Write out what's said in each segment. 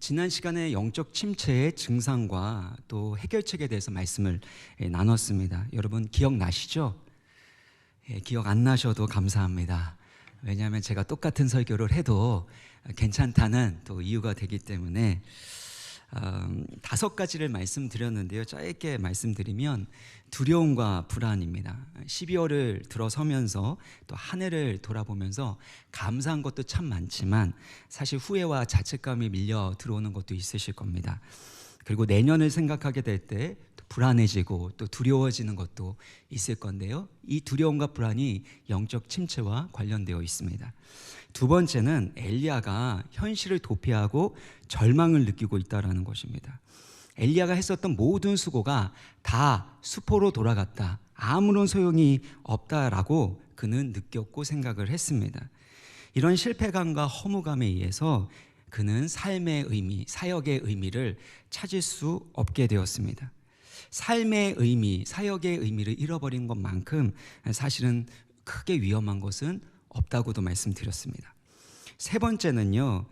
지난 시간에 영적 침체의 증상과 또 해결책에 대해서 말씀을 나눴습니다. 여러분 기억나시죠? 기억 안 나셔도 감사합니다. 왜냐하면 제가 똑같은 설교를 해도 괜찮다는 또 이유가 되기 때문에 5가지를 말씀드렸는데요. 짧게 말씀드리면 두려움과 불안입니다. 12월을 들어서면서 또 한 해를 돌아보면서 감사한 것도 참 많지만 사실 후회와 자책감이 밀려 들어오는 것도 있으실 겁니다. 그리고 내년을 생각하게 될 때 불안해지고 또 두려워지는 것도 있을 건데요. 이 두려움과 불안이 영적 침체와 관련되어 있습니다. 두 번째는 엘리야가 현실을 도피하고 절망을 느끼고 있다는 것입니다. 엘리야가 했었던 모든 수고가 다 수포로 돌아갔다, 아무런 소용이 없다라고 그는 느꼈고 생각을 했습니다. 이런 실패감과 허무감에 의해서 그는 삶의 의미, 사역의 의미를 찾을 수 없게 되었습니다. 삶의 의미, 사역의 의미를 잃어버린 것만큼 사실은 크게 위험한 것은 없다고도 말씀드렸습니다. 세 번째는요,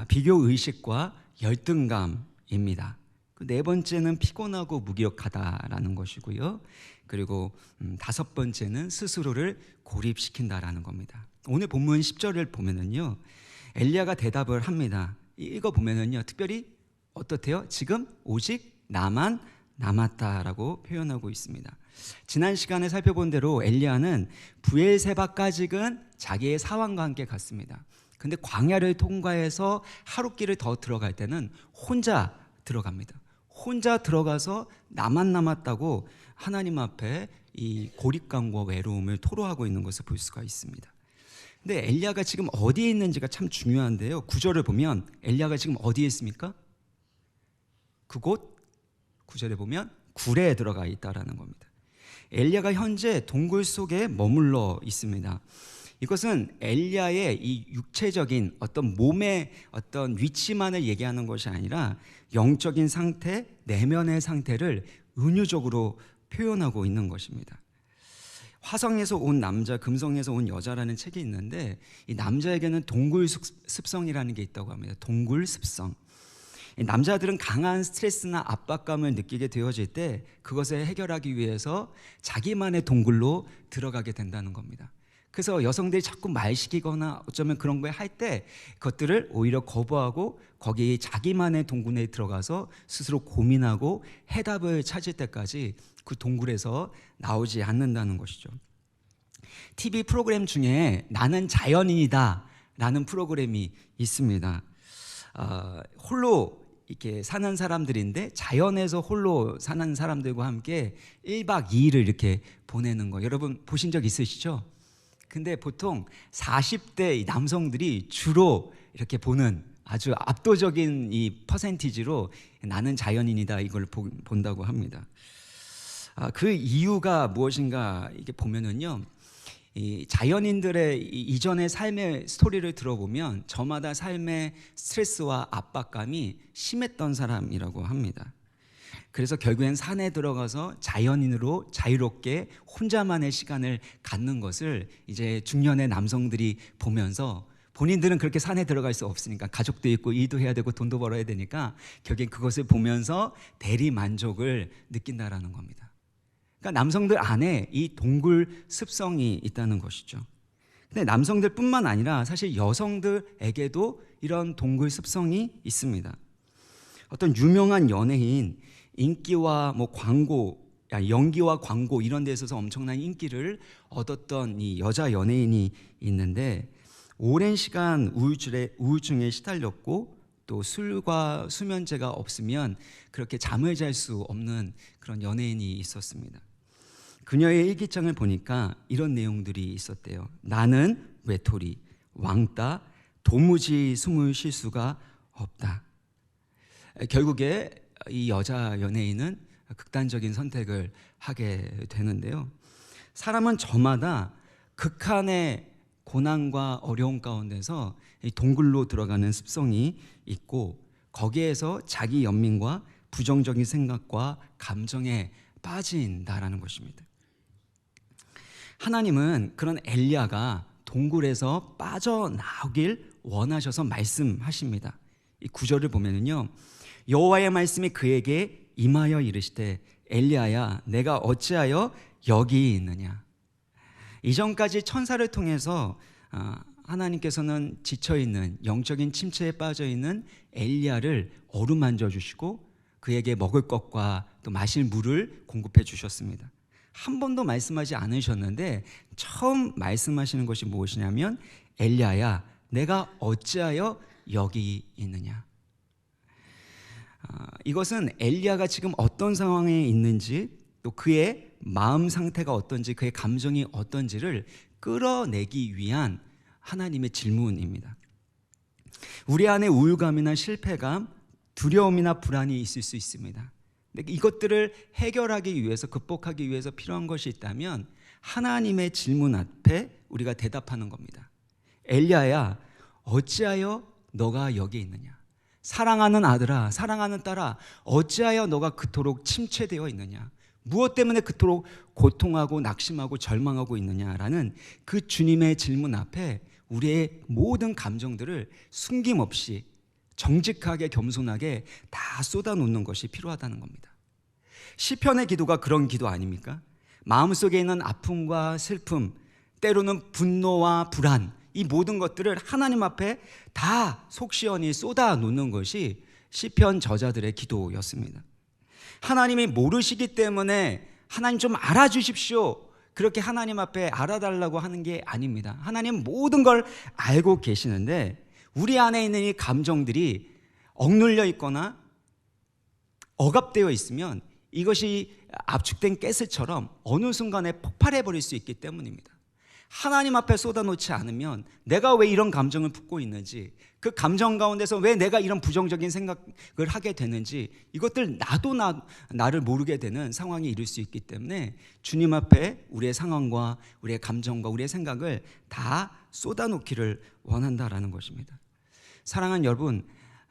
비교의식과 열등감입니다. 네 번째는 피곤하고 무기력하다라는 것이고요. 그리고 5번째는 스스로를 고립시킨다라는 겁니다. 오늘 본문 10절을 보면은요, 엘리야가 대답을 합니다. 읽어보면은요, 특별히 어떻대요? 지금 오직 나만 남았다라고 표현하고 있습니다. 지난 시간에 살펴본 대로 엘리야는 브엘세바까지는 자기의 사환과 함께 갔습니다. 근데 광야를 통과해서 하룻길을 더 들어갈 때는 혼자 들어갑니다. 혼자 들어가서 나만 남았다고 하나님 앞에 이 고립감과 외로움을 토로하고 있는 것을 볼 수가 있습니다. 근데 엘리야가 지금 어디에 있는지가 참 중요한데요. 9절을 보면 엘리야가 지금 어디에 있습니까? 그곳 9절에 보면 굴에 들어가 있다라는 겁니다. 엘리야가 현재 동굴 속에 머물러 있습니다. 이것은 엘리야의 이 육체적인 어떤 몸의 어떤 위치만을 얘기하는 것이 아니라 영적인 상태, 내면의 상태를 은유적으로 표현하고 있는 것입니다. 화성에서 온 남자, 금성에서 온 여자라는 책이 있는데 이 남자에게는 동굴 습성이라는 게 있다고 합니다. 동굴 습성. 남자들은 강한 스트레스나 압박감을 느끼게 되어질 때 그것을 해결하기 위해서 자기만의 동굴로 들어가게 된다는 겁니다. 그래서 여성들이 자꾸 말 시키거나 어쩌면 그런 걸 할 때 그것들을 오히려 거부하고 거기 자기만의 동굴에 들어가서 스스로 고민하고 해답을 찾을 때까지 그 동굴에서 나오지 않는다는 것이죠. TV 프로그램 중에 나는 자연인이다 라는 프로그램이 있습니다. 홀로 이렇게 사는 사람들인데 자연에서 홀로 사는 사람들과 함께 1박 2일을 이렇게 보내는 거 여러분 보신 적 있으시죠? 근데 보통 40대 남성들이 주로 이렇게 보는 아주 압도적인 이 퍼센티지로 나는 자연인이다 이걸 본다고 합니다. 그 이유가 무엇인가 이게 보면은요, 이 자연인들의 이전의 삶의 스토리를 들어보면 저마다 삶의 스트레스와 압박감이 심했던 사람이라고 합니다. 그래서 결국엔 산에 들어가서 자연인으로 자유롭게 혼자만의 시간을 갖는 것을 이제 중년의 남성들이 보면서 본인들은 그렇게 산에 들어갈 수 없으니까 가족도 있고 일도 해야 되고 돈도 벌어야 되니까 결국엔 그것을 보면서 대리 만족을 느낀다라는 겁니다. 그러니까 남성들 안에 이 동굴 습성이 있다는 것이죠. 근데 남성들뿐만 아니라 사실 여성들에게도 이런 동굴 습성이 있습니다. 어떤 유명한 연예인 인기와 뭐 광고, 연기와 광고 이런 데 있어서 엄청난 인기를 얻었던 이 여자 연예인이 있는데 오랜 시간 우울증에 시달렸고 또 술과 수면제가 없으면 그렇게 잠을 잘 수 없는 그런 연예인이 있었습니다. 그녀의 일기장을 보니까 이런 내용들이 있었대요. 나는 외톨이, 왕따, 도무지 숨을 쉴 수가 없다. 결국에 이 여자 연예인은 극단적인 선택을 하게 되는데요. 사람은 저마다 극한의 고난과 어려움 가운데서 이 동굴로 들어가는 습성이 있고 거기에서 자기 연민과 부정적인 생각과 감정에 빠진다라는 것입니다. 하나님은 그런 엘리야가 동굴에서 빠져나오길 원하셔서 말씀하십니다. 이 구절을 보면은요, 여호와의 말씀이 그에게 임하여 이르시되 엘리야야 내가 어찌하여 여기 있느냐. 이전까지 천사를 통해서 하나님께서는 지쳐있는 영적인 침체에 빠져있는 엘리야를 어루만져 주시고 그에게 먹을 것과 또 마실 물을 공급해 주셨습니다. 한 번도 말씀하지 않으셨는데 처음 말씀하시는 것이 무엇이냐면 엘리야야 내가 어찌하여 여기 있느냐. 이것은 엘리야가 지금 어떤 상황에 있는지 또 그의 마음 상태가 어떤지 그의 감정이 어떤지를 끌어내기 위한 하나님의 질문입니다. 우리 안에 우울감이나 실패감, 두려움이나 불안이 있을 수 있습니다. 근데 이것들을 해결하기 위해서, 극복하기 위해서 필요한 것이 있다면 하나님의 질문 앞에 우리가 대답하는 겁니다. 엘리야야 어찌하여 너가 여기 있느냐. 사랑하는 아들아, 사랑하는 딸아, 어찌하여 너가 그토록 침체되어 있느냐. 무엇 때문에 그토록 고통하고 낙심하고 절망하고 있느냐라는 그 주님의 질문 앞에 우리의 모든 감정들을 숨김없이 정직하게 겸손하게 다 쏟아놓는 것이 필요하다는 겁니다. 시편의 기도가 그런 기도 아닙니까? 마음속에 있는 아픔과 슬픔, 때로는 분노와 불안, 이 모든 것들을 하나님 앞에 다 속 시원히 쏟아놓는 것이 시편 저자들의 기도였습니다. 하나님이 모르시기 때문에 하나님 좀 알아주십시오, 그렇게 하나님 앞에 알아달라고 하는 게 아닙니다. 하나님 모든 걸 알고 계시는데 우리 안에 있는 이 감정들이 억눌려 있거나 억압되어 있으면 이것이 압축된 가스처럼 어느 순간에 폭발해 버릴 수 있기 때문입니다. 하나님 앞에 쏟아놓지 않으면 내가 왜 이런 감정을 품고 있는지, 그 감정 가운데서 왜 내가 이런 부정적인 생각을 하게 되는지, 이것들 나를 모르게 되는 상황에 이를 수 있기 때문에 주님 앞에 우리의 상황과 우리의 감정과 우리의 생각을 다 쏟아놓기를 원한다라는 것입니다. 사랑하는 여러분,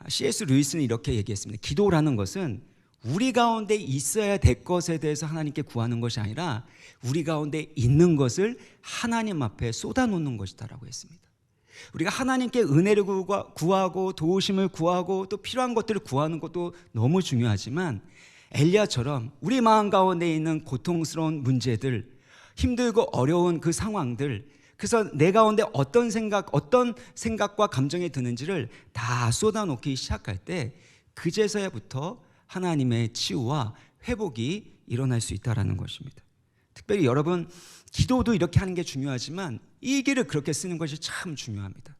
C.S. 루이스는 이렇게 얘기했습니다. 기도라는 것은 우리 가운데 있어야 될 것에 대해서 하나님께 구하는 것이 아니라 우리 가운데 있는 것을 하나님 앞에 쏟아놓는 것이다라고 했습니다. 우리가 하나님께 은혜를 구하고 도우심을 구하고 또 필요한 것들을 구하는 것도 너무 중요하지만 엘리야처럼 우리 마음 가운데 있는 고통스러운 문제들, 힘들고 어려운 그 상황들, 그래서 내 가운데 어떤 생각과 감정이 드는지를 다 쏟아놓기 시작할 때 그제서야부터 하나님의 치유와 회복이 일어날 수 있다는 것입니다. 특별히 여러분, 기도도 이렇게 하는 게 중요하지만 일기를 그렇게 쓰는 것이 참 중요합니다.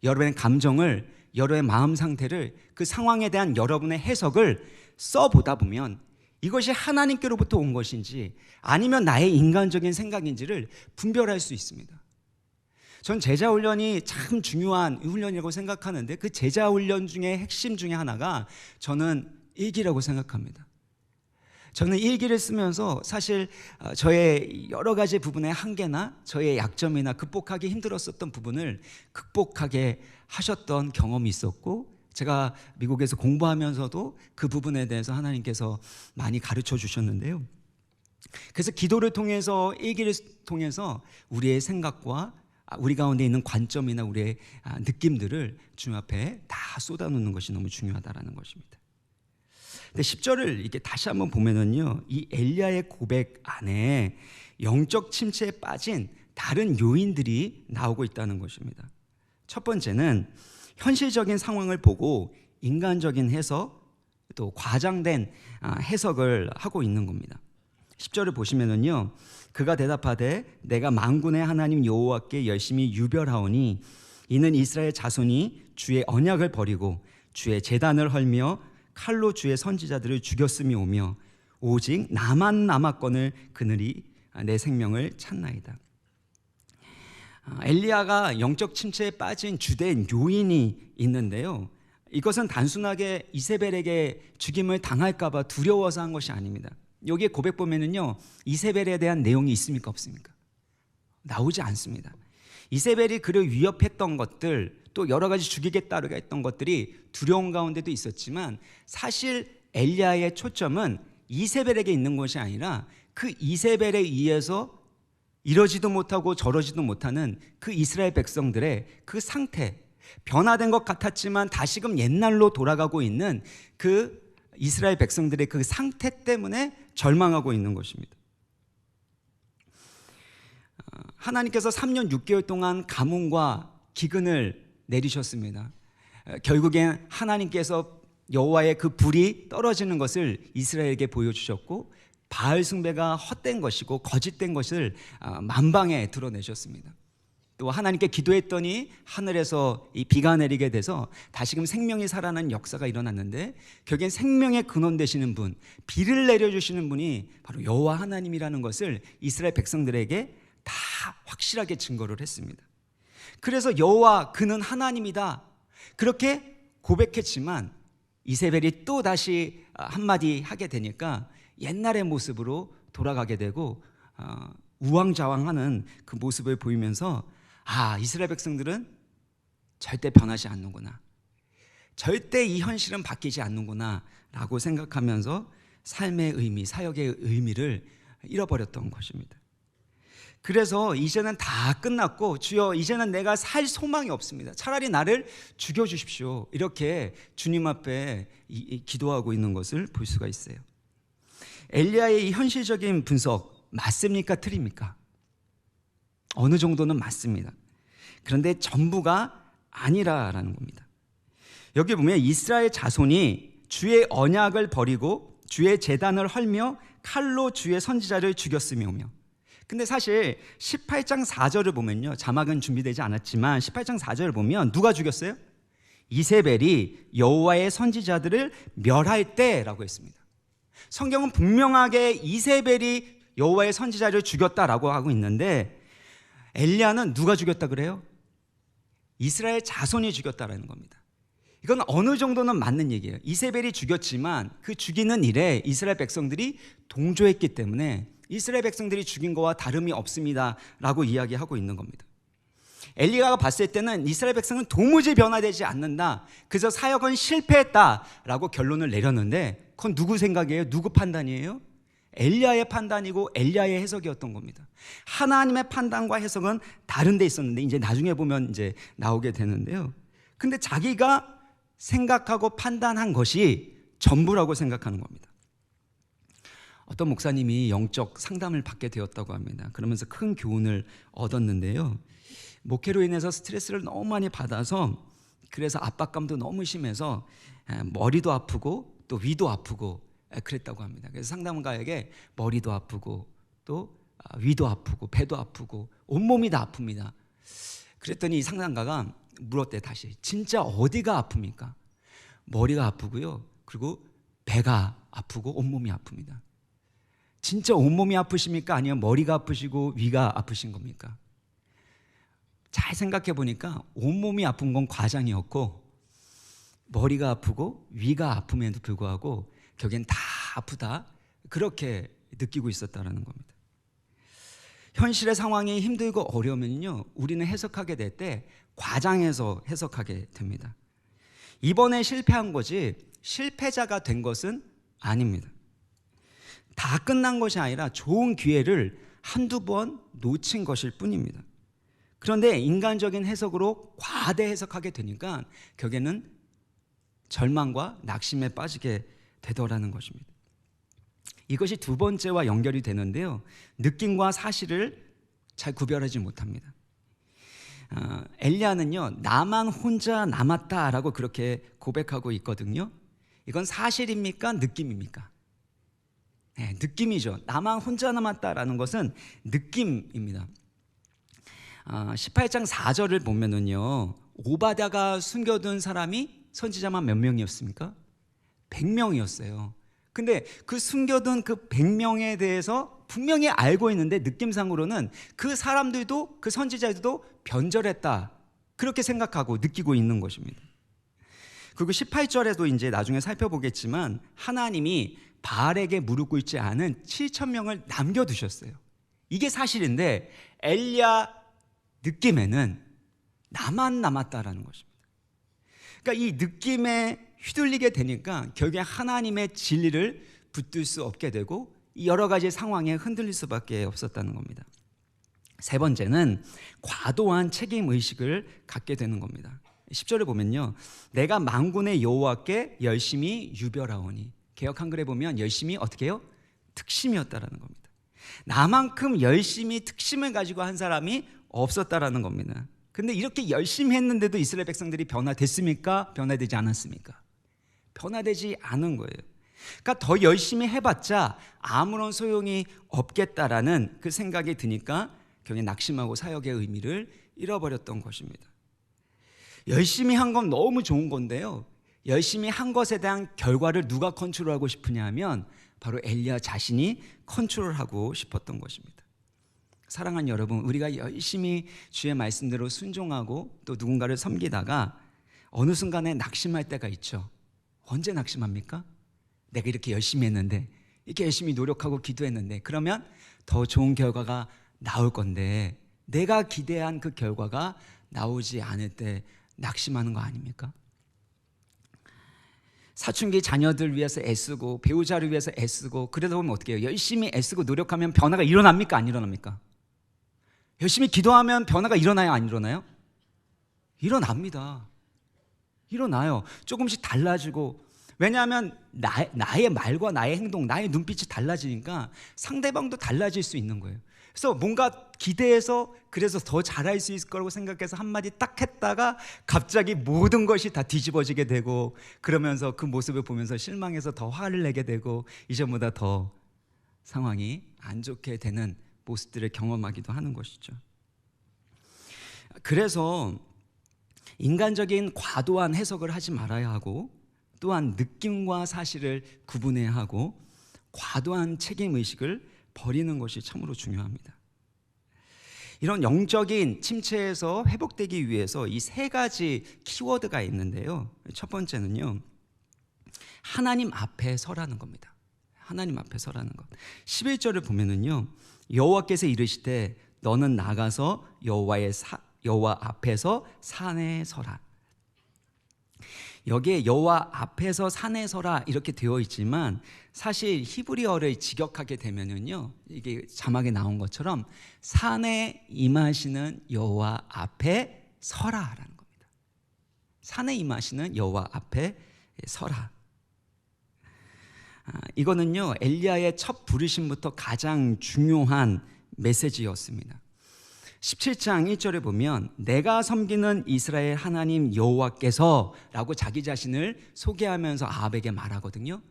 여러분의 감정을, 여러분의 마음 상태를, 그 상황에 대한 여러분의 해석을 써보다 보면 이것이 하나님께로부터 온 것인지 아니면 나의 인간적인 생각인지를 분별할 수 있습니다. 전 제자훈련이 참 중요한 훈련이라고 생각하는데 그 제자훈련 중에 핵심 중에 하나가 저는 일기라고 생각합니다. 저는 일기를 쓰면서 사실 저의 여러 가지 부분의 한계나 저의 약점이나 극복하기 힘들었었던 부분을 극복하게 하셨던 경험이 있었고, 제가 미국에서 공부하면서도 그 부분에 대해서 하나님께서 많이 가르쳐 주셨는데요. 그래서 기도를 통해서, 일기를 통해서 우리의 생각과 우리 가운데 있는 관점이나 우리의 느낌들을 주님 앞에 다 쏟아놓는 것이 너무 중요하다는 것입니다. 근데 10절을 이렇게 다시 한번 보면은요, 이 엘리야의 고백 안에 영적 침체에 빠진 다른 요인들이 나오고 있다는 것입니다. 첫 번째는 현실적인 상황을 보고 인간적인 해석, 또 과장된 해석을 하고 있는 겁니다. 10절을 보시면은요, 그가 대답하되 내가 만군의 하나님 여호와께 열심히 유별하오니 이는 이스라엘 자손이 주의 언약을 버리고 주의 제단을 헐며 칼로 주의 선지자들을 죽였음이 오며 오직 나만 남았거늘 그늘이 내 생명을 찾나이다. 엘리야가 영적 침체에 빠진 주된 요인이 있는데요, 이것은 단순하게 이세벨에게 죽임을 당할까 봐 두려워서 한 것이 아닙니다. 여기에 고백 보면은요, 이세벨에 대한 내용이 있습니까 없습니까? 나오지 않습니다. 이세벨이 그를 위협했던 것들, 또 여러 가지 죽이겠다고 했던 것들이 두려운 가운데도 있었지만 사실 엘리야의 초점은 이세벨에게 있는 것이 아니라 그 이세벨에 의해서 이러지도 못하고 저러지도 못하는 그 이스라엘 백성들의 그 상태, 변화된 것 같았지만 다시금 옛날로 돌아가고 있는 그 이스라엘 백성들의 그 상태 때문에 절망하고 있는 것입니다. 하나님께서 3년 6개월 동안 가뭄과 기근을 내리셨습니다. 결국엔 하나님께서 여호와의 그 불이 떨어지는 것을 이스라엘에게 보여주셨고, 바알 숭배가 헛된 것이고 거짓된 것을 만방에 드러내셨습니다. 또 하나님께 기도했더니 하늘에서 이 비가 내리게 돼서 다시금 생명이 살아나는 역사가 일어났는데, 결국엔 생명의 근원 되시는 분, 비를 내려주시는 분이 바로 여호와 하나님이라는 것을 이스라엘 백성들에게 다 확실하게 증거를 했습니다. 그래서 여호와 그는 하나님이다 그렇게 고백했지만 이세벨이 또 다시 한마디 하게 되니까 옛날의 모습으로 돌아가게 되고 우왕좌왕하는 그 모습을 보이면서 이스라엘 백성들은 절대 변하지 않는구나, 절대 이 현실은 바뀌지 않는구나 라고 생각하면서 삶의 의미, 사역의 의미를 잃어버렸던 것입니다. 그래서 이제는 다 끝났고 주여 이제는 내가 살 소망이 없습니다, 차라리 나를 죽여주십시오, 이렇게 주님 앞에 기도하고 있는 것을 볼 수가 있어요. 엘리야의 이 현실적인 분석 맞습니까? 틀립니까? 어느 정도는 맞습니다. 그런데 전부가 아니라라는 겁니다. 여기 보면 이스라엘 자손이 주의 언약을 버리고 주의 제단을 헐며 칼로 주의 선지자를 죽였으며며. 근데 사실 18장 4절을 보면요, 자막은 준비되지 않았지만 18장 4절을 보면 누가 죽였어요? 이세벨이 여호와의 선지자들을 멸할 때라고 했습니다. 성경은 분명하게 이세벨이 여호와의 선지자를 죽였다라고 하고 있는데, 엘리야는 누가 죽였다 그래요? 이스라엘 자손이 죽였다라는 겁니다. 이건 어느 정도는 맞는 얘기예요. 이세벨이 죽였지만 그 죽이는 일에 이스라엘 백성들이 동조했기 때문에 이스라엘 백성들이 죽인 거와 다름이 없습니다 라고 이야기하고 있는 겁니다. 엘리야가 봤을 때는 이스라엘 백성은 도무지 변화되지 않는다, 그래서 사역은 실패했다라고 결론을 내렸는데, 그건 누구 생각이에요? 누구 판단이에요? 엘리야의 판단이고 엘리야의 해석이었던 겁니다. 하나님의 판단과 해석은 다른 데 있었는데 이제 나중에 보면 이제 나오게 되는데요. 근데 자기가 생각하고 판단한 것이 전부라고 생각하는 겁니다. 어떤 목사님이 영적 상담을 받게 되었다고 합니다. 그러면서 큰 교훈을 얻었는데요. 목회로 인해서 스트레스를 너무 많이 받아서, 그래서 압박감도 너무 심해서 머리도 아프고 또 위도 아프고 그랬다고 합니다. 그래서 상담가에게 머리도 아프고 또 위도 아프고 배도 아프고 온몸이 다 아픕니다. 그랬더니 이 상담가가 물었대. 다시 진짜 어디가 아픕니까? 머리가 아프고요, 그리고 배가 아프고 온몸이 아픕니다. 진짜 온몸이 아프십니까? 아니면 머리가 아프시고 위가 아프신 겁니까? 잘 생각해 보니까 온몸이 아픈 건 과장이었고, 머리가 아프고 위가 아픔에도 불구하고 결국엔 다 아프다 그렇게 느끼고 있었다는 겁니다. 현실의 상황이 힘들고 어려우면요, 우리는 해석하게 될 때 과장해서 해석하게 됩니다. 이번에 실패한 거지 실패자가 된 것은 아닙니다. 다 끝난 것이 아니라 좋은 기회를 한두 번 놓친 것일 뿐입니다. 그런데 인간적인 해석으로 과대 해석하게 되니까 결국에는 절망과 낙심에 빠지게 되더라는 것입니다. 이것이 두 번째와 연결이 되는데요, 느낌과 사실을 잘 구별하지 못합니다. 엘리야는요, 나만 혼자 남았다라고 그렇게 고백하고 있거든요. 이건 사실입니까? 느낌입니까? 네, 느낌이죠. 나만 혼자 남았다라는 것은 느낌입니다. 18장 4절을 보면은요, 오바댜가 숨겨둔 사람이 선지자만 몇 명이었습니까? 100명이었어요. 근데 그 숨겨둔 그 100명에 대해서 분명히 알고 있는데 느낌상으로는 그 사람들도, 그 선지자들도 변절했다 그렇게 생각하고 느끼고 있는 것입니다. 그리고 18절에도 이제 나중에 살펴보겠지만 하나님이 바알에게 무릎 꿇지 않은 7,000명을 남겨두셨어요. 이게 사실인데 엘리야 느낌에는 나만 남았다라는 것입니다. 그러니까 이 느낌에 휘둘리게 되니까 결국에 하나님의 진리를 붙들 수 없게 되고 여러 가지 상황에 흔들릴 수밖에 없었다는 겁니다. 세 번째는 과도한 책임의식을 갖게 되는 겁니다. 10절에 보면요, 내가 만군의 여호와께 열심히 유별하오니. 개역 한글에 보면 열심히 어떻게 해요? 특심이었다라는 겁니다. 나만큼 열심히 특심을 가지고 한 사람이 없었다라는 겁니다. 근데 이렇게 열심히 했는데도 이스라엘 백성들이 변화됐습니까? 변화되지 않았습니까? 변화되지 않은 거예요. 그러니까 더 열심히 해봤자 아무런 소용이 없겠다라는 그 생각이 드니까 결국에 낙심하고 사역의 의미를 잃어버렸던 것입니다. 열심히 한 건 너무 좋은 건데요, 열심히 한 것에 대한 결과를 누가 컨트롤하고 싶으냐 하면 바로 엘리야 자신이 컨트롤하고 싶었던 것입니다. 사랑하는 여러분, 우리가 열심히 주의 말씀대로 순종하고 또 누군가를 섬기다가 어느 순간에 낙심할 때가 있죠. 언제 낙심합니까? 내가 이렇게 열심히 했는데, 이렇게 열심히 노력하고 기도했는데, 그러면 더 좋은 결과가 나올 건데 내가 기대한 그 결과가 나오지 않을 때 낙심하는 거 아닙니까? 사춘기 자녀들 위해서 애쓰고 배우자를 위해서 애쓰고 그러다 보면 어떻게 해요? 열심히 애쓰고 노력하면 변화가 일어납니까? 안 일어납니까? 열심히 기도하면 변화가 일어나요? 안 일어나요? 일어납니다. 일어나요. 조금씩 달라지고. 왜냐하면 나의 말과 나의 행동, 나의 눈빛이 달라지니까 상대방도 달라질 수 있는 거예요. 그래서 뭔가 기대해서 그래서 더 잘할 수 있을 거라고 생각해서 한마디 딱 했다가 갑자기 모든 것이 다 뒤집어지게 되고, 그러면서 그 모습을 보면서 실망해서 더 화를 내게 되고 이전보다 더 상황이 안 좋게 되는 모습들을 경험하기도 하는 것이죠. 그래서 인간적인 과도한 해석을 하지 말아야 하고, 또한 느낌과 사실을 구분해야 하고, 과도한 책임의식을 버리는 것이 참으로 중요합니다. 이런 영적인 침체에서 회복되기 위해서 이 세 가지 키워드가 있는데요, 첫 번째는요, 하나님 앞에 서라는 겁니다. 하나님 앞에 서라는 것. 11절을 보면은요, 여호와께서 이르시되 너는 나가서 여호와 앞에서 산에 서라. 여기에 여호와 앞에서 산에 서라 이렇게 되어 있지만 사실 히브리어를 직역하게 되면은요, 이게 자막에 나온 것처럼 산에 임하시는 여호와 앞에 서라라는 겁니다. 산에 임하시는 여호와 앞에 서라. 이거는요, 엘리야의 첫 부르심부터 가장 중요한 메시지였습니다. 17장 1절에 보면 내가 섬기는 이스라엘 하나님 여호와께서 라고 자기 자신을 소개하면서 아합에게 말하거든요.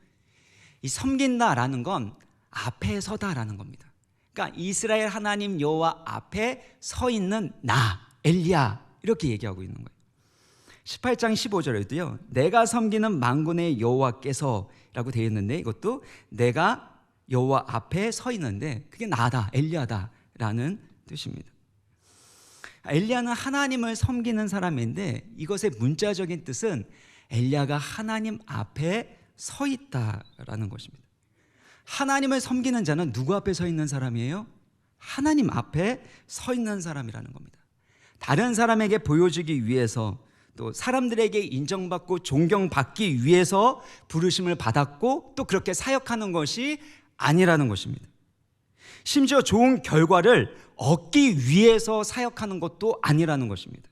이 섬긴다라는 건 앞에 서다라는 겁니다. 그러니까 이스라엘 하나님 여호와 앞에 서 있는 나 엘리야 이렇게 얘기하고 있는 거예요. 18장 15절에도요, 내가 섬기는 만군의 여호와께서 라고 되어 있는데, 이것도 내가 여호와 앞에 서 있는데 그게 나다, 엘리야다 라는 뜻입니다. 엘리야는 하나님을 섬기는 사람인데 이것의 문자적인 뜻은 엘리야가 하나님 앞에 서 있다라는 것입니다. 하나님을 섬기는 자는 누구 앞에 서 있는 사람이에요? 하나님 앞에 서 있는 사람이라는 겁니다. 다른 사람에게 보여주기 위해서, 또 사람들에게 인정받고 존경받기 위해서 부르심을 받았고 또 그렇게 사역하는 것이 아니라는 것입니다. 심지어 좋은 결과를 얻기 위해서 사역하는 것도 아니라는 것입니다.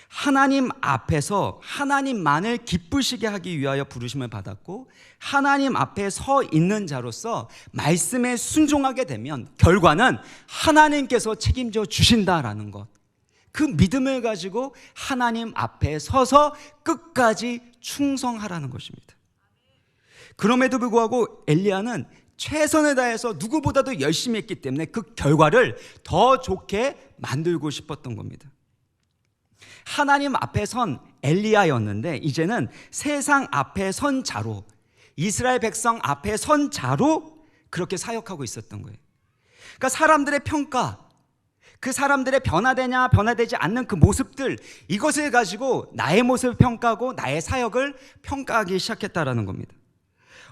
하나님 앞에서 하나님만을 기쁘시게 하기 위하여 부르심을 받았고, 하나님 앞에 서 있는 자로서 말씀에 순종하게 되면 결과는 하나님께서 책임져 주신다라는 것, 그 믿음을 가지고 하나님 앞에 서서 끝까지 충성하라는 것입니다. 그럼에도 불구하고 엘리야는 최선을 다해서 누구보다도 열심히 했기 때문에 그 결과를 더 좋게 만들고 싶었던 겁니다. 하나님 앞에 선 엘리야였는데 이제는 세상 앞에 선 자로, 이스라엘 백성 앞에 선 자로 그렇게 사역하고 있었던 거예요. 그러니까 사람들의 평가, 그 사람들의 변화되냐 변화되지 않는 그 모습들, 이것을 가지고 나의 모습을 평가하고 나의 사역을 평가하기 시작했다라는 겁니다.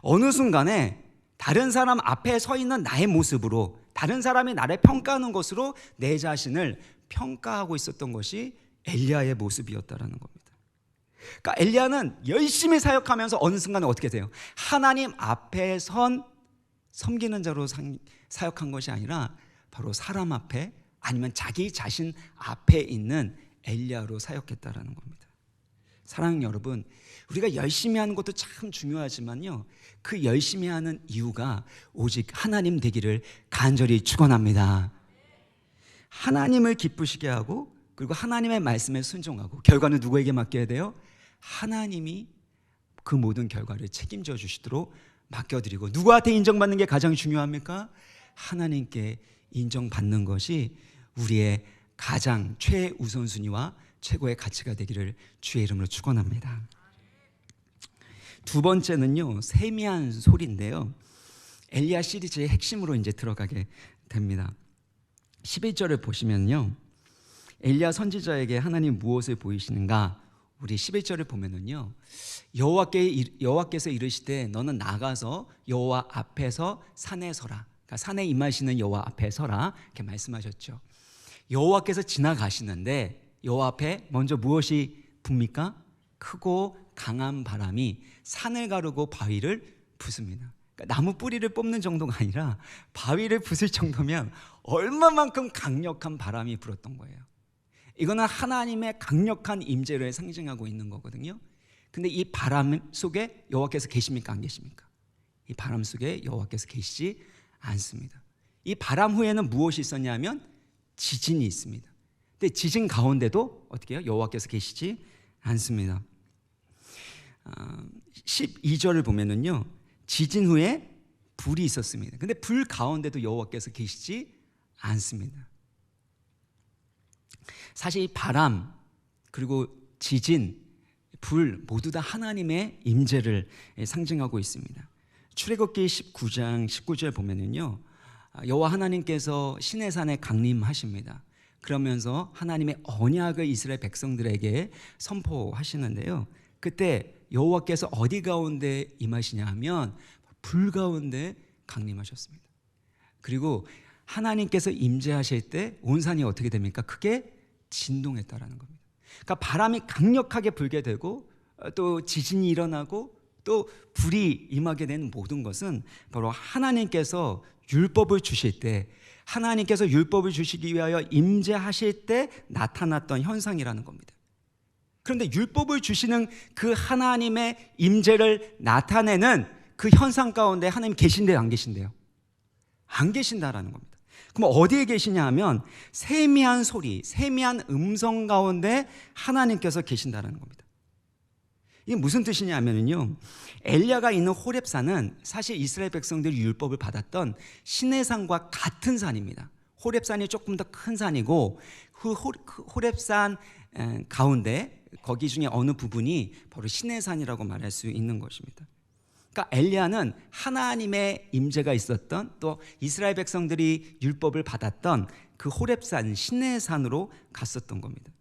어느 순간에 다른 사람 앞에 서 있는 나의 모습으로, 다른 사람이 나를 평가하는 것으로 내 자신을 평가하고 있었던 것이 엘리야의 모습이었다라는 겁니다. 그러니까 엘리야는 열심히 사역하면서 어느 순간에 어떻게 돼요? 하나님 앞에 선 섬기는 자로 사역한 것이 아니라 바로 사람 앞에, 아니면 자기 자신 앞에 있는 엘리야로 사역했다라는 겁니다. 사랑하는 여러분, 우리가 열심히 하는 것도 참 중요하지만요, 그 열심히 하는 이유가 오직 하나님 되기를 간절히 축원합니다. 하나님을 기쁘시게 하고, 그리고 하나님의 말씀에 순종하고, 결과는 누구에게 맡겨야 돼요? 하나님이 그 모든 결과를 책임져 주시도록 맡겨드리고, 누구한테 인정받는 게 가장 중요합니까? 하나님께 인정받는 것이 우리의 가장 최우선순위와 최고의 가치가 되기를 주의 이름으로 축원합니다. 두 번째는요, 세미한 소리인데요, 엘리야 시리즈의 핵심으로 이제 들어가게 됩니다. 11절을 보시면요, 엘리야 선지자에게 하나님 무엇을 보이시는가? 우리 11절을 보면은요, 여호와께서 이르시되 너는 나가서 여호와 앞에서 산에 서라. 그러니까 산에 임하시는 여호와 앞에 서라, 이렇게 말씀하셨죠. 여호와께서 지나가시는데 여호와 앞에 먼저 무엇이 붑니까? 크고 강한 바람이 산을 가르고 바위를 부숩니다. 그러니까 나무 뿌리를 뽑는 정도가 아니라 바위를 부술 정도면 얼마만큼 강력한 바람이 불었던 거예요. 이거는 하나님의 강력한 임재를 상징하고 있는 거거든요. 근데 이 바람 속에 여호와께서 계십니까? 안 계십니까? 이 바람 속에 여호와께서 계시지 않습니다. 이 바람 후에는 무엇이 있었냐면 지진이 있습니다. 근데 지진 가운데도 어떻게 해요? 여호와께서 계시지 않습니다. 12절을 보면은요, 지진 후에 불이 있었습니다. 근데 불 가운데도 여호와께서 계시지 않습니다. 사실 이 바람, 그리고 지진, 불 모두 다 하나님의 임재를 상징하고 있습니다. 출애굽기 19장 19절 보면은요, 여호와 하나님께서 시내산에 강림하십니다. 그러면서 하나님의 언약을 이스라엘 백성들에게 선포하시는데요, 그때 여호와께서 어디 가운데 임하시냐 하면 불 가운데 강림하셨습니다. 그리고 하나님께서 임재하실 때 온 산이 어떻게 됩니까? 크게 진동했다라는 겁니다. 그러니까 바람이 강력하게 불게 되고, 또 지진이 일어나고, 또 불이 임하게 된 모든 것은 바로 하나님께서 율법을 주실 때, 하나님께서 율법을 주시기 위하여 임재하실 때 나타났던 현상이라는 겁니다. 그런데 율법을 주시는 그 하나님의 임재를 나타내는 그 현상 가운데 하나님 계신데요, 안 계신데요? 안 계신다라는 겁니다. 그럼 어디에 계시냐 하면 세미한 소리, 세미한 음성 가운데 하나님께서 계신다라는 겁니다. 이게 무슨 뜻이냐 하면요, 엘리야가 있는 호렙산은 사실 이스라엘 백성들이 율법을 받았던 시내산과 같은 산입니다. 호렙산이 조금 더 큰 산이고, 그 호렙산 가운데 거기 중에 어느 부분이 바로 시내산이라고 말할 수 있는 것입니다. 그러니까 엘리야는 하나님의 임재가 있었던, 또 이스라엘 백성들이 율법을 받았던 그 호렙산 시내산으로 갔었던 겁니다.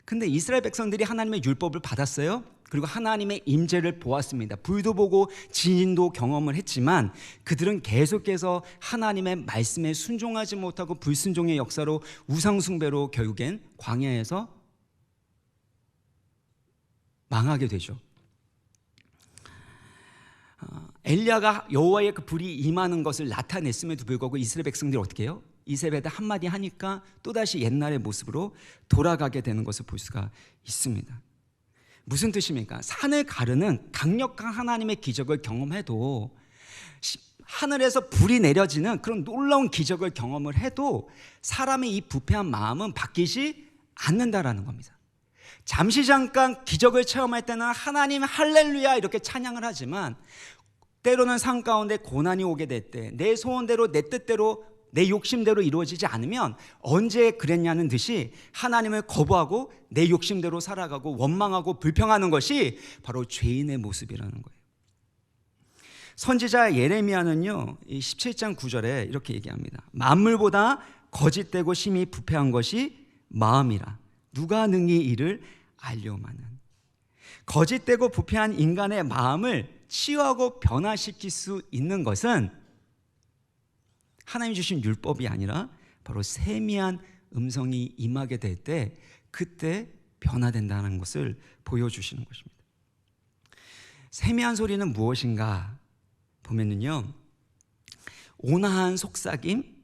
근데 이스라엘 백성들이 하나님의 율법을 받았어요. 그리고 하나님의 임재를 보았습니다. 불도 보고 지진도 경험을 했지만 그들은 계속해서 하나님의 말씀에 순종하지 못하고 불순종의 역사로 우상숭배로 결국엔 광야에서 망하게 되죠. 엘리야가 여호와의 그 불이 임하는 것을 나타냈음에도 불구하고 이스라엘 백성들이 어떻게 해요? 이세벨에 한마디 하니까 또다시 옛날의 모습으로 돌아가게 되는 것을 볼 수가 있습니다. 무슨 뜻입니까? 산을 가르는 강력한 하나님의 기적을 경험해도, 하늘에서 불이 내려지는 그런 놀라운 기적을 경험을 해도 사람의 이 부패한 마음은 바뀌지 않는다라는 겁니다. 잠시 잠깐 기적을 체험할 때는 하나님 할렐루야 이렇게 찬양을 하지만, 때로는 산 가운데 고난이 오게 될 때 내 소원대로, 내 뜻대로, 내 욕심대로 이루어지지 않으면 언제 그랬냐는 듯이 하나님을 거부하고 내 욕심대로 살아가고 원망하고 불평하는 것이 바로 죄인의 모습이라는 거예요. 선지자 예레미야는요, 17장 9절에 이렇게 얘기합니다. 만물보다 거짓되고 심히 부패한 것이 마음이라 누가 능히 이를 알려마는. 거짓되고 부패한 인간의 마음을 치유하고 변화시킬 수 있는 것은 하나님이 주신 율법이 아니라 바로 세미한 음성이 임하게 될 때 그때 변화된다는 것을 보여주시는 것입니다. 세미한 소리는 무엇인가 보면은요, 온화한 속삭임,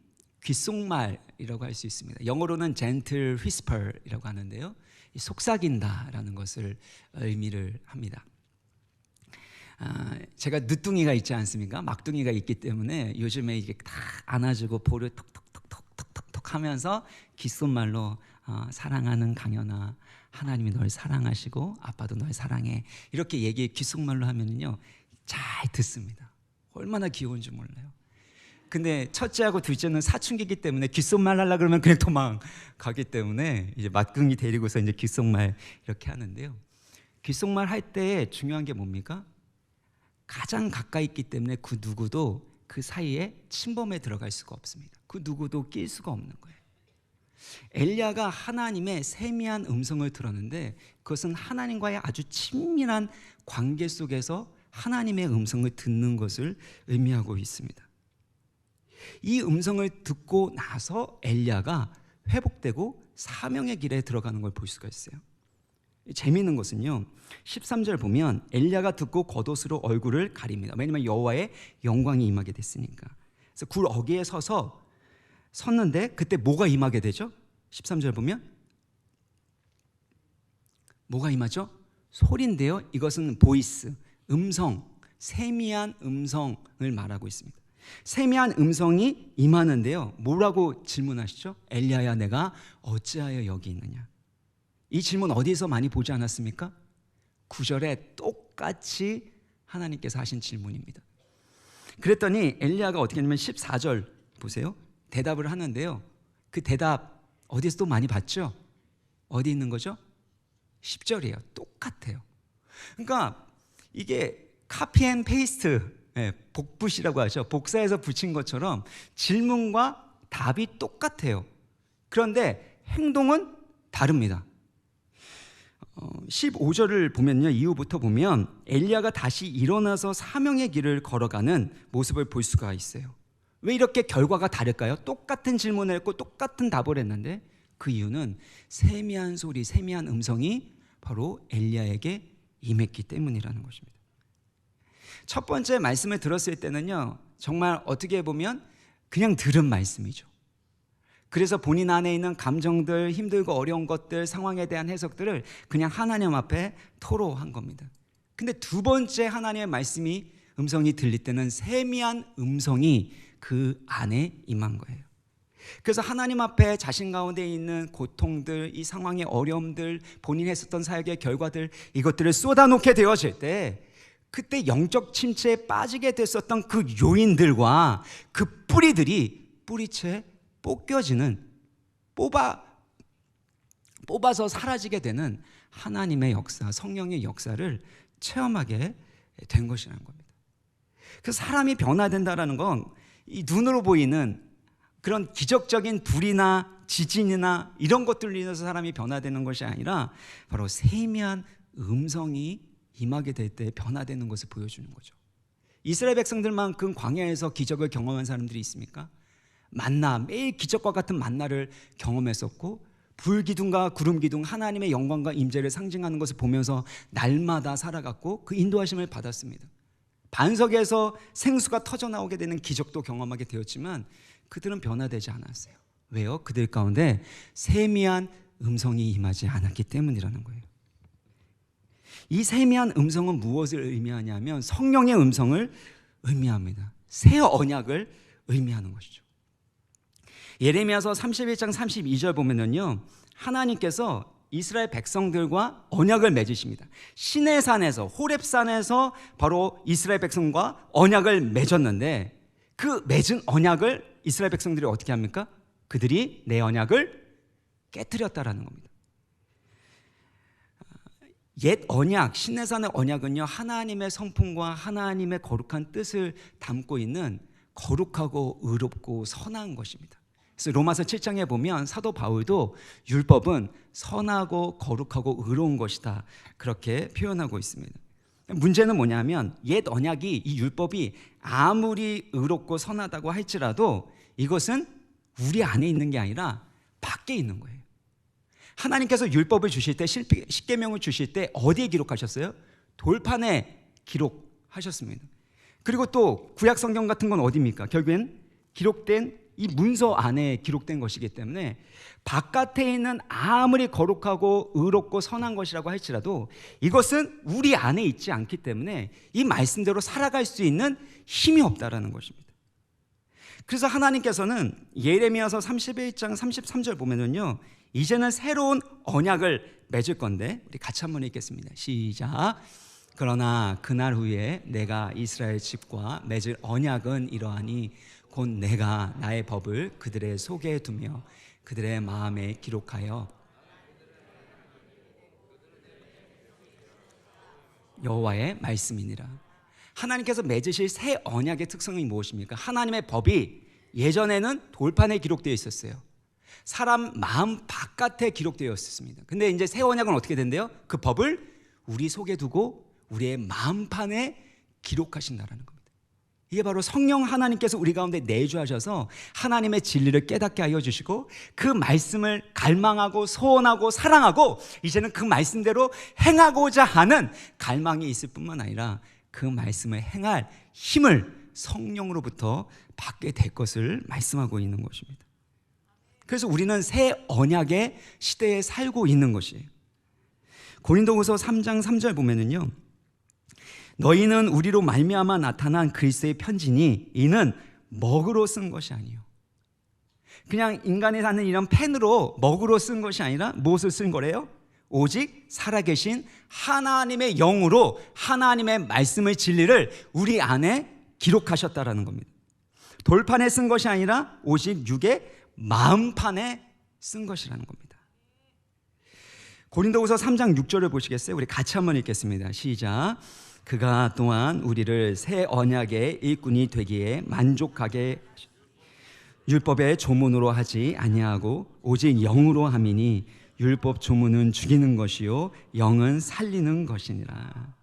귓속말이라고 할 수 있습니다. 영어로는 gentle whisper이라고 하는데요, 속삭인다라는 것을 의미를 합니다. 제가 늦둥이가 있지 않습니까? 막둥이가 있기 때문에 요즘에 이게 다 안아주고 볼을 톡톡톡톡톡톡 하면서 귓속말로 사랑하는 강연아, 하나님이 널 사랑하시고 아빠도 널 사랑해, 이렇게 얘기 귓속말로 하면은요 잘 듣습니다. 얼마나 귀여운지 몰라요. 근데 첫째하고 둘째는 사춘기이기 때문에 귓속말 하려고 그러면 그냥 도망가기 때문에 이제 막둥이 데리고서 이제 귓속말 이렇게 하는데요, 귓속말 할 때 중요한 게 뭡니까? 가장 가까이 있기 때문에 그 누구도 그 사이에 침범에 들어갈 수가 없습니다. 그 누구도 낄 수가 없는 거예요. 엘리야가 하나님의 세미한 음성을 들었는데 그것은 하나님과의 아주 친밀한 관계 속에서 하나님의 음성을 듣는 것을 의미하고 있습니다. 이 음성을 듣고 나서 엘리야가 회복되고 사명의 길에 들어가는 걸 볼 수가 있어요. 재미있는 것은요, 13절 보면 엘리야가 듣고 겉옷으로 얼굴을 가립니다. 왜냐하면 여호와의 영광이 임하게 됐으니까. 그래서 굴 어귀에 섰는데 그때 뭐가 임하게 되죠? 13절 보면 뭐가 임하죠? 소리인데요, 이것은 보이스, 음성, 세미한 음성을 말하고 있습니다. 세미한 음성이 임하는데요, 뭐라고 질문하시죠? 엘리야야, 내가 어찌하여 여기 있느냐? 이 질문 어디서 많이 보지 않았습니까? 9절에 똑같이 하나님께서 하신 질문입니다. 그랬더니 엘리야가 어떻게 했냐면 14절 보세요. 대답을 하는데요, 그 대답 어디서 또 많이 봤죠? 어디 있는 거죠? 10절이에요. 똑같아요. 그러니까 이게 카피 앤 페이스트, 복붙이라고 하죠. 복사해서 붙인 것처럼 질문과 답이 똑같아요. 그런데 행동은 다릅니다. 15절을 보면요, 이후부터 보면 엘리야가 다시 일어나서 사명의 길을 걸어가는 모습을 볼 수가 있어요. 왜 이렇게 결과가 다를까요? 똑같은 질문을 했고 똑같은 답을 했는데 그 이유는 세미한 소리, 세미한 음성이 바로 엘리야에게 임했기 때문이라는 것입니다. 첫 번째 말씀을 들었을 때는요, 정말 어떻게 보면 그냥 들은 말씀이죠. 그래서 본인 안에 있는 감정들, 힘들고 어려운 것들, 상황에 대한 해석들을 그냥 하나님 앞에 토로한 겁니다. 근데 두 번째 하나님의 말씀이, 음성이 들릴 때는 세미한 음성이 그 안에 임한 거예요. 그래서 하나님 앞에 자신 가운데 있는 고통들, 이 상황의 어려움들, 본인이 했었던 사역의 결과들, 이것들을 쏟아놓게 되어질 때 그때 영적 침체에 빠지게 됐었던 그 요인들과 그 뿌리들이 뿌리채 뽑혀지는, 뽑아서 사라지게 되는 하나님의 역사, 성령의 역사를 체험하게 된 것이라는 겁니다. 그래서 사람이 변화된다는 건 이 눈으로 보이는 그런 기적적인 불이나 지진이나 이런 것들로 인해서 사람이 변화되는 것이 아니라 바로 세미한 음성이 임하게 될 때 변화되는 것을 보여주는 거죠. 이스라엘 백성들만큼 광야에서 기적을 경험한 사람들이 있습니까? 만나, 매일 기적과 같은 만나를 경험했었고 불기둥과 구름기둥, 하나님의 영광과 임재를 상징하는 것을 보면서 날마다 살아갔고 그 인도하심을 받았습니다. 반석에서 생수가 터져나오게 되는 기적도 경험하게 되었지만 그들은 변화되지 않았어요. 왜요? 그들 가운데 세미한 음성이 임하지 않았기 때문이라는 거예요. 이 세미한 음성은 무엇을 의미하냐면 성령의 음성을 의미합니다. 새 언약을 의미하는 것이죠. 예레미야서 31장 32절 보면은요, 하나님께서 이스라엘 백성들과 언약을 맺으십니다. 시내산에서, 호렙산에서 바로 이스라엘 백성과 언약을 맺었는데 그 맺은 언약을 이스라엘 백성들이 어떻게 합니까? 그들이 내 언약을 깨뜨렸다라는 겁니다. 옛 언약, 시내산의 언약은요, 하나님의 성품과 하나님의 거룩한 뜻을 담고 있는 거룩하고 의롭고 선한 것입니다. 그래서 로마서 7장에 보면 사도 바울도 율법은 선하고 거룩하고 의로운 것이다, 그렇게 표현하고 있습니다. 문제는 뭐냐면 옛 언약이, 이 율법이 아무리 의롭고 선하다고 할지라도 이것은 우리 안에 있는 게 아니라 밖에 있는 거예요. 하나님께서 율법을 주실 때, 십계명을 주실 때 어디에 기록하셨어요? 돌판에 기록하셨습니다. 그리고 또 구약 성경 같은 건 어디입니까? 결국엔 기록된 이 문서 안에 기록된 것이기 때문에 바깥에 있는 아무리 거룩하고 의롭고 선한 것이라고 할지라도 이것은 우리 안에 있지 않기 때문에 이 말씀대로 살아갈 수 있는 힘이 없다라는 것입니다. 그래서 하나님께서는 예레미야서 31장 33절 보면은요, 이제는 새로운 언약을 맺을 건데, 우리 같이 한번 읽겠습니다. 시작. 그러나 그날 후에 내가 이스라엘 집과 맺을 언약은 이러하니 곧 내가 나의 법을 그들의 속에 두며 그들의 마음에 기록하여 여호와의 말씀이니라. 하나님께서 맺으실 새 언약의 특성이 무엇입니까? 하나님의 법이 예전에는 돌판에 기록되어 있었어요. 사람 마음 바깥에 기록되어 있었습니다. 근데 이제 새 언약은 어떻게 된대요? 그 법을 우리 속에 두고 우리의 마음판에 기록하신다라는 겁니다. 이게 바로 성령 하나님께서 우리 가운데 내주하셔서 하나님의 진리를 깨닫게 하여 주시고 그 말씀을 갈망하고 소원하고 사랑하고 이제는 그 말씀대로 행하고자 하는 갈망이 있을 뿐만 아니라 그 말씀을 행할 힘을 성령으로부터 받게 될 것을 말씀하고 있는 것입니다. 그래서 우리는 새 언약의 시대에 살고 있는 것이에요. 고린도후서 3장 3절 보면은요, 너희는 우리로 말미암아 나타난 그리스도의 편지니 이는 먹으로 쓴 것이 아니요, 그냥 인간이 사는 이런 펜으로 먹으로 쓴 것이 아니라 무엇을 쓴 거래요? 오직 살아계신 하나님의 영으로 하나님의 말씀의 진리를 우리 안에 기록하셨다라는 겁니다. 돌판에 쓴 것이 아니라 오직 육의 마음판에 쓴 것이라는 겁니다. 고린도후서 3장 6절을 보시겠어요? 우리 같이 한번 읽겠습니다. 시작. 그가 또한 우리를 새 언약의 일꾼이 되기에 만족하게 율법의 조문으로 하지 아니하고 오직 영으로 함이니 율법 조문은 죽이는 것이요 영은 살리는 것이니라.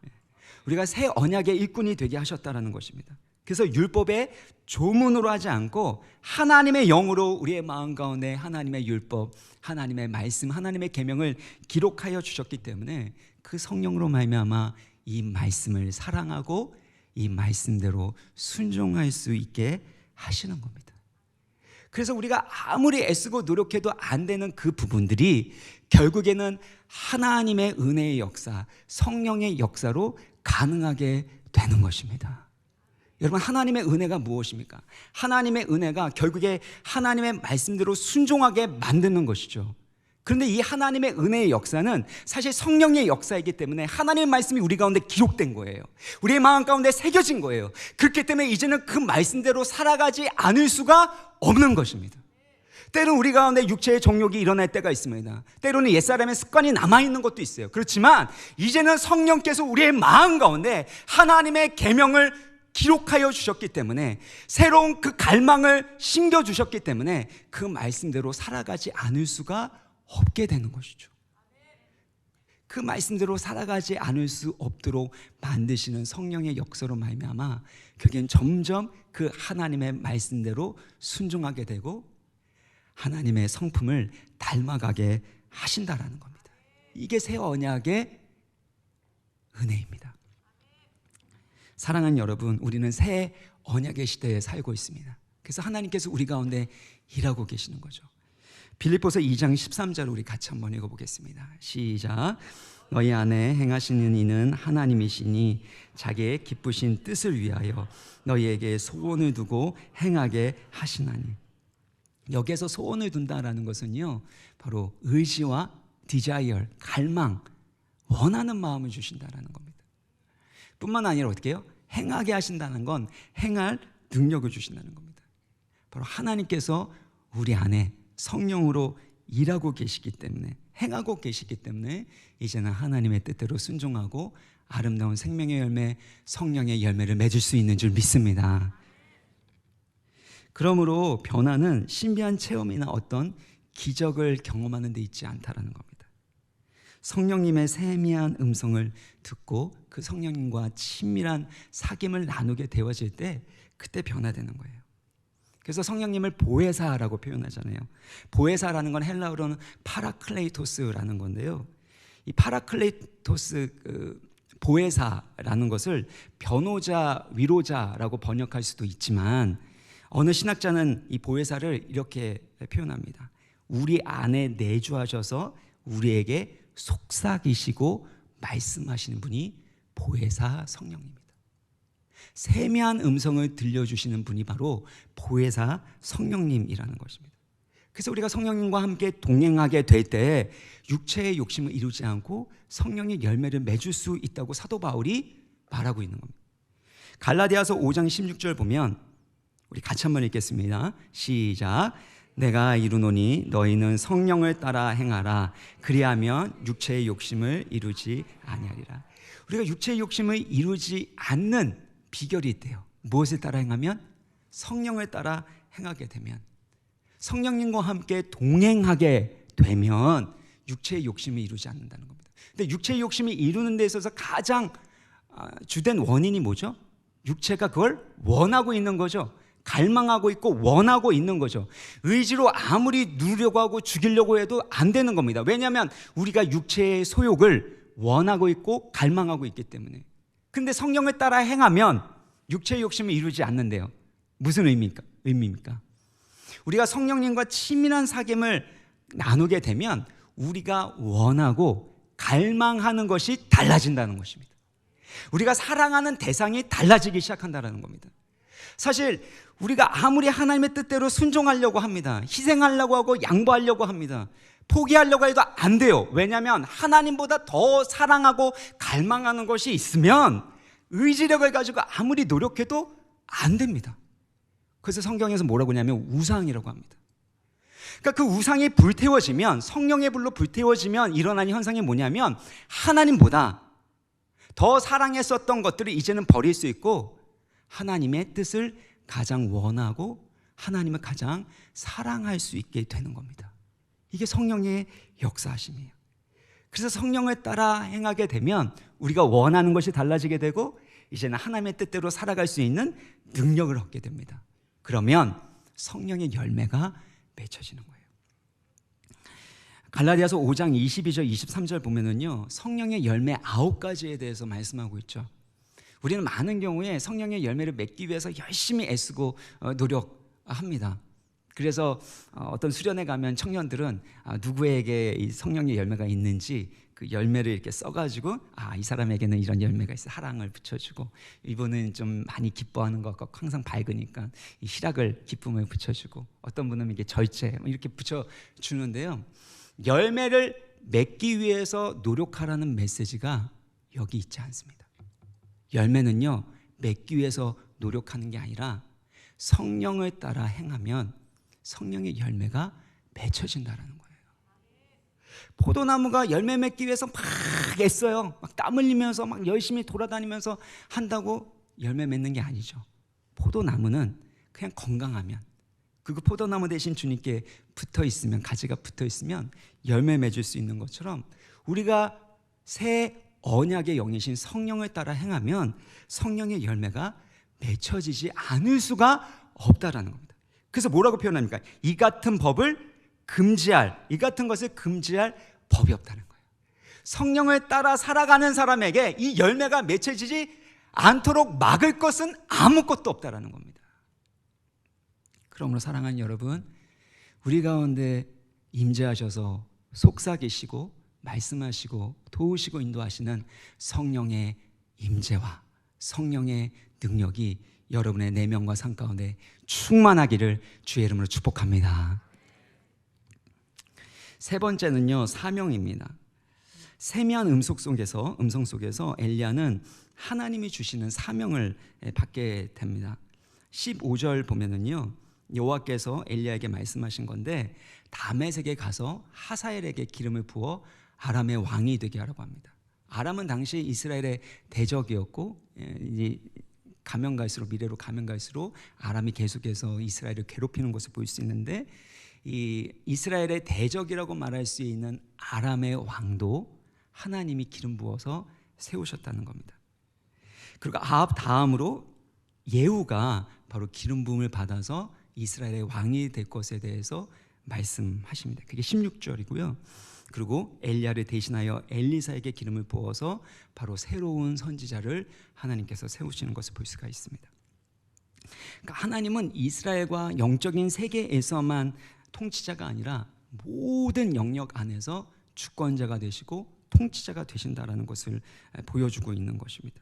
우리가 새 언약의 일꾼이 되게 하셨다라는 것입니다. 그래서 율법의 조문으로 하지 않고 하나님의 영으로 우리의 마음 가운데 하나님의 율법, 하나님의 말씀, 하나님의 계명을 기록하여 주셨기 때문에 그 성령으로 말미암아 이 말씀을 사랑하고 이 말씀대로 순종할 수 있게 하시는 겁니다. 그래서 우리가 아무리 애쓰고 노력해도 안 되는 그 부분들이 결국에는 하나님의 은혜의 역사, 성령의 역사로 가능하게 되는 것입니다. 여러분, 하나님의 은혜가 무엇입니까? 하나님의 은혜가 결국에 하나님의 말씀대로 순종하게 만드는 것이죠. 그런데 이 하나님의 은혜의 역사는 사실 성령의 역사이기 때문에 하나님의 말씀이 우리 가운데 기록된 거예요. 우리의 마음 가운데 새겨진 거예요. 그렇기 때문에 이제는 그 말씀대로 살아가지 않을 수가 없는 것입니다. 때로는 우리 가운데 육체의 정욕이 일어날 때가 있습니다. 때로는 옛사람의 습관이 남아있는 것도 있어요. 그렇지만 이제는 성령께서 우리의 마음 가운데 하나님의 계명을 기록하여 주셨기 때문에 새로운 그 갈망을 심겨주셨기 때문에 그 말씀대로 살아가지 않을 수가 없게 되는 것이죠. 그 말씀대로 살아가지 않을 수 없도록 만드시는 성령의 역사로 말미암아 그게 점점 그 하나님의 말씀대로 순종하게 되고 하나님의 성품을 닮아가게 하신다라는 겁니다. 이게 새 언약의 은혜입니다. 사랑하는 여러분, 우리는 새 언약의 시대에 살고 있습니다. 그래서 하나님께서 우리 가운데 일하고 계시는 거죠. 빌립보서 2장 13절 우리 같이 한번 읽어보겠습니다. 시작. 너희 안에 행하시는 이는 하나님이시니 자기의 기쁘신 뜻을 위하여 너희에게 소원을 두고 행하게 하시나니. 여기에서 소원을 둔다라는 것은요, 바로 의지와 디자이어, 갈망, 원하는 마음을 주신다라는 겁니다. 뿐만 아니라 어떻게 해요? 행하게 하신다는 건 행할 능력을 주신다는 겁니다. 바로 하나님께서 우리 안에 성령으로 일하고 계시기 때문에, 행하고 계시기 때문에 이제는 하나님의 뜻대로 순종하고 아름다운 생명의 열매, 성령의 열매를 맺을 수 있는 줄 믿습니다. 그러므로 변화는 신비한 체험이나 어떤 기적을 경험하는 데 있지 않다라는 겁니다. 성령님의 세미한 음성을 듣고 그 성령님과 친밀한 사귐을 나누게 되어질 때 그때 변화되는 거예요. 그래서 성령님을 보혜사라고 표현하잖아요. 보혜사라는 건 헬라어로는 파라클레이토스라는 건데요. 이 파라클레이토스, 보혜사라는 것을 변호자, 위로자라고 번역할 수도 있지만 어느 신학자는 이 보혜사를 이렇게 표현합니다. 우리 안에 내주하셔서 우리에게 속삭이시고 말씀하시는 분이 보혜사 성령님입니다. 세미한 음성을 들려주시는 분이 바로 보혜사 성령님이라는 것입니다. 그래서 우리가 성령님과 함께 동행하게 될 때 육체의 욕심을 이루지 않고 성령의 열매를 맺을 수 있다고 사도 바울이 말하고 있는 겁니다. 갈라디아서 5장 16절 보면 우리 같이 한번 읽겠습니다. 시작. 내가 이루노니 너희는 성령을 따라 행하라. 그리하면 육체의 욕심을 이루지 아니하리라. 우리가 육체의 욕심을 이루지 않는 비결이 있대요. 무엇을 따라 행하면? 성령을 따라 행하게 되면, 성령님과 함께 동행하게 되면 육체의 욕심을 이루지 않는다는 겁니다. 근데 육체의 욕심을 이루는 데 있어서 가장 주된 원인이 뭐죠? 육체가 그걸 원하고 있는 거죠. 갈망하고 있고 원하고 있는 거죠. 의지로 아무리 누리려고 하고 죽이려고 해도 안 되는 겁니다. 왜냐하면 우리가 육체의 소욕을 원하고 있고 갈망하고 있기 때문에. 근데 성령을 따라 행하면 육체의 욕심을 이루지 않는데요. 무슨 의미입니까? 우리가 성령님과 친밀한 사귐을 나누게 되면 우리가 원하고 갈망하는 것이 달라진다는 것입니다. 우리가 사랑하는 대상이 달라지기 시작한다는 겁니다. 사실 우리가 아무리 하나님의 뜻대로 순종하려고 합니다. 희생하려고 하고 양보하려고 합니다. 포기하려고 해도 안 돼요. 왜냐하면 하나님보다 더 사랑하고 갈망하는 것이 있으면 의지력을 가지고 아무리 노력해도 안 됩니다. 그래서 성경에서 뭐라고 하냐면 우상이라고 합니다. 그러니까 그 우상이 불태워지면, 성령의 불로 불태워지면 일어나는 현상이 뭐냐면 하나님보다 더 사랑했었던 것들을 이제는 버릴 수 있고 하나님의 뜻을 가장 원하고 하나님을 가장 사랑할 수 있게 되는 겁니다. 이게 성령의 역사하심이에요. 그래서 성령을 따라 행하게 되면 우리가 원하는 것이 달라지게 되고 이제는 하나님의 뜻대로 살아갈 수 있는 능력을 얻게 됩니다. 그러면 성령의 열매가 맺혀지는 거예요. 갈라디아서 5장 22절 23절 보면은요, 성령의 열매 9가지에 대해서 말씀하고 있죠. 우리는 많은 경우에 성령의 열매를 맺기 위해서 열심히 애쓰고 노력합니다. 그래서 어떤 수련회 가면 청년들은 누구에게 이 성령의 열매가 있는지 그 열매를 이렇게 써가지고 이 사람에게는 이런 열매가 있어, 하랑을 붙여주고, 이분은 좀 많이 기뻐하는 것 같고 항상 밝으니까 이 희락을, 기쁨을 붙여주고, 어떤 분은 이게 절제 이렇게 붙여주는데요, 열매를 맺기 위해서 노력하라는 메시지가 여기 있지 않습니다. 열매는요, 맺기 위해서 노력하는 게 아니라 성령을 따라 행하면 성령의 열매가 맺혀진다는 거예요. 포도나무가 열매 맺기 위해서 막 애써요. 막 땀 흘리면서 막 열심히 돌아다니면서 한다고 열매 맺는 게 아니죠. 포도나무는 그냥 건강하면, 그리고 포도나무 대신 주님께 붙어 있으면, 가지가 붙어 있으면 열매 맺을 수 있는 것처럼 우리가 새 언약의 영이신 성령을 따라 행하면 성령의 열매가 맺혀지지 않을 수가 없다라는 겁니다. 그래서 뭐라고 표현합니까? 이 같은 것을 금지할 법이 없다는 거예요. 성령을 따라 살아가는 사람에게 이 열매가 맺혀지지 않도록 막을 것은 아무것도 없다라는 겁니다. 그러므로 사랑하는 여러분, 우리 가운데 임재하셔서 속삭이시고 말씀하시고 도우시고 인도하시는 성령의 임재와 성령의 능력이 여러분의 내면과 삶 가운데 충만하기를 주의 이름으로 축복합니다. 세 번째는요, 사명입니다. 세미한 음성 속에서 엘리야는 하나님이 주시는 사명을 받게 됩니다. 15절 보면은요, 여호와께서 엘리야에게 말씀하신 건데, 다메섹에 가서 하사엘에게 기름을 부어 아람의 왕이 되게 하라고 합니다. 아람은 당시 이스라엘의 대적이었고, 미래로 가면 갈수록 아람이 계속해서 이스라엘을 괴롭히는 것을 볼 수 있는데, 이 이스라엘의 대적이라고 말할 수 있는 아람의 왕도 하나님이 기름 부어서 세우셨다는 겁니다. 그리고 아합 다음으로 예후가 바로 기름 부음을 받아서 이스라엘의 왕이 될 것에 대해서 말씀하십니다. 그게 16절이고요. 그리고 엘리야를 대신하여 엘리사에게 기름을 부어서 바로 새로운 선지자를 하나님께서 세우시는 것을 볼 수가 있습니다. 그러니까 하나님은 이스라엘과 영적인 세계에서만 통치자가 아니라 모든 영역 안에서 주권자가 되시고 통치자가 되신다라는 것을 보여주고 있는 것입니다.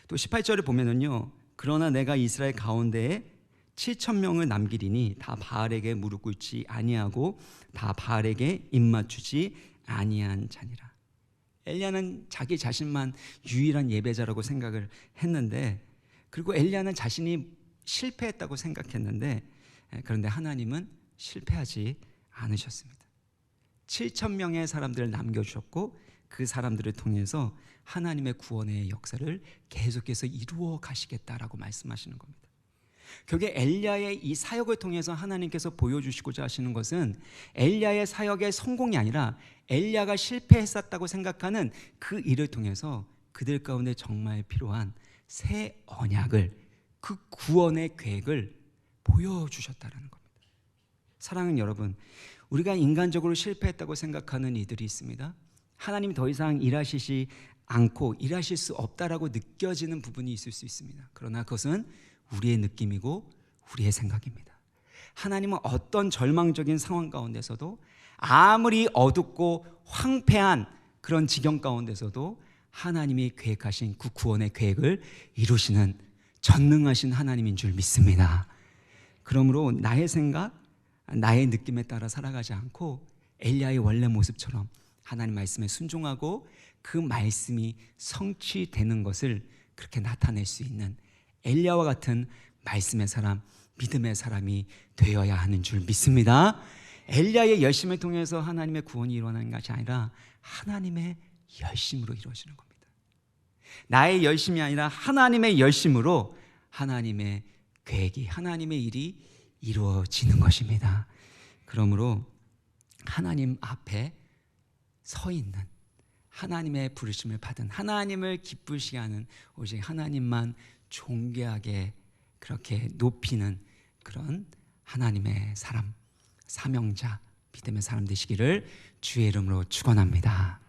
또 18절을 보면은요, 그러나 내가 이스라엘 가운데에 7,000명을 남기리니 다 바알에게 무릎 꿇지 아니하고 다 바알에게 입맞추지 아니한 자니라. 엘리야는 자기 자신만 유일한 예배자라고 생각을 했는데, 그리고 엘리야는 자신이 실패했다고 생각했는데, 그런데 하나님은 실패하지 않으셨습니다. 7,000명의 사람들을 남겨주셨고 그 사람들을 통해서 하나님의 구원의 역사를 계속해서 이루어 가시겠다라고 말씀하시는 겁니다. 결국에 엘리야의 이 사역을 통해서 하나님께서 보여주시고자 하시는 것은 엘리야의 사역의 성공이 아니라 엘리야가 실패했었다고 생각하는 그 일을 통해서 그들 가운데 정말 필요한 새 언약을, 그 구원의 계획을 보여주셨다는 겁니다. 사랑하는 여러분, 우리가 인간적으로 실패했다고 생각하는 이들이 있습니다. 하나님이 더 이상 일하시지 않고 일하실 수 없다라고 느껴지는 부분이 있을 수 있습니다. 그러나 그것은 우리의 느낌이고 우리의 생각입니다. 하나님은 어떤 절망적인 상황 가운데서도, 아무리 어둡고 황폐한 그런 지경 가운데서도 하나님이 계획하신 그 구원의 계획을 이루시는 전능하신 하나님인 줄 믿습니다. 그러므로 나의 생각, 나의 느낌에 따라 살아가지 않고 엘리야의 원래 모습처럼 하나님 말씀에 순종하고 그 말씀이 성취되는 것을 그렇게 나타낼 수 있는 엘리야와 같은 말씀의 사람, 믿음의 사람이 되어야 하는 줄 믿습니다. 엘리야의 열심을 통해서 하나님의 구원이 일어나는 것이 아니라 하나님의 열심으로 이루어지는 겁니다. 나의 열심이 아니라 하나님의 열심으로 하나님의 계획이, 하나님의 일이 이루어지는 것입니다. 그러므로 하나님 앞에 서 있는, 하나님의 부르심을 받은, 하나님을 기쁘시게 하는, 오직 하나님만 존귀하게 그렇게 높이는 그런 하나님의 사람, 사명자, 믿음의 사람 되시기를 주의 이름으로 축원합니다.